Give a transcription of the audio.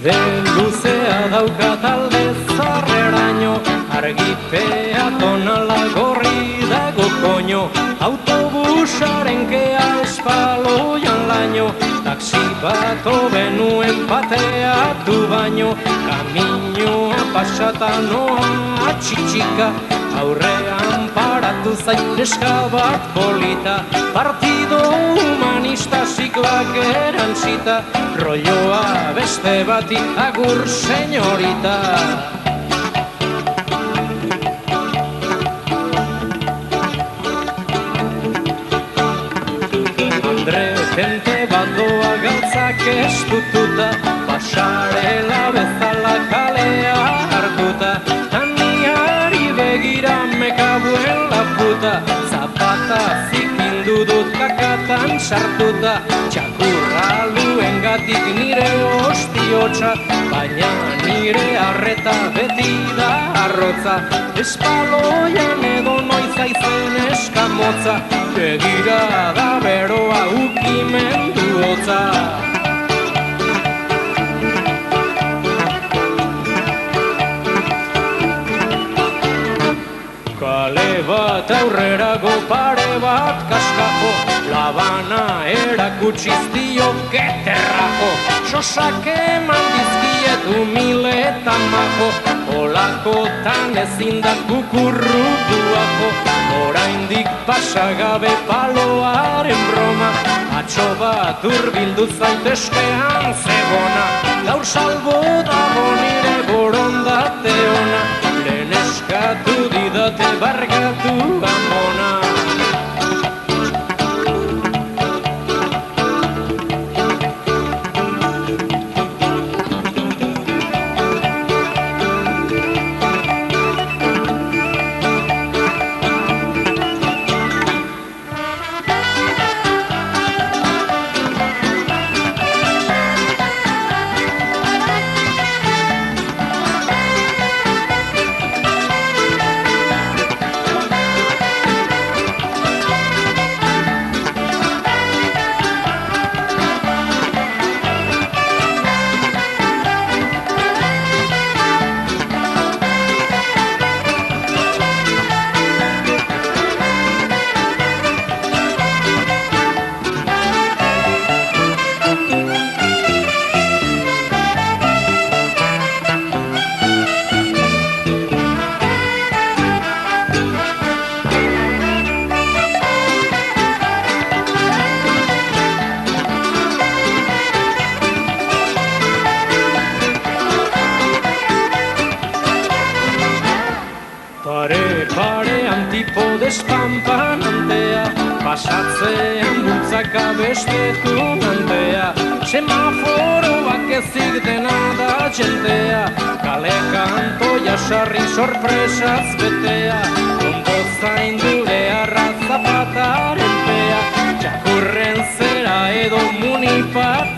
Bide luzea dauka talde zarreraino, argi peatonala gorri dago koño, autobusaren kea espaloian laino, taksi bat hobenuen pateatu baino, kaminoa pasata noa txitxika, aurrean paratu zain neska bat polita, partido humanista siglak erantzita, rolloa beste bati agur señorita. Andre tente bat doa galtzak estututa, pasarela bezala kalea hartuta, taniari begira mekabuen laputa, zapata zikindu dut kakatan sartuta, txakurra luengatik nire ostiotsa, baina nire arreta beti da arrotza, espaloian edo noiz aizen eskamotza, begira da beroa ukimendu hotza. Kale bat aurrerago pare bat kaskako, labana erakutsiz dio keterrako, sosak eman dizkiet humileta majo, olakotan ezin da kukurrutuako, oraindik pasagabe paloaren broma, atxo bat urbildu zaitezkean zegona, gaur salbo dago nire borondate ona, lehen eskatu didate bargatu amona. Pare antipodes pampanantea, pasatzean bultzaka bestetu nantea, semaforoak ezik dena da jentea, kale kantoia sarri sorpresaz betea, ondo zaindure arra zapataren pea, txakurren zera edo munipat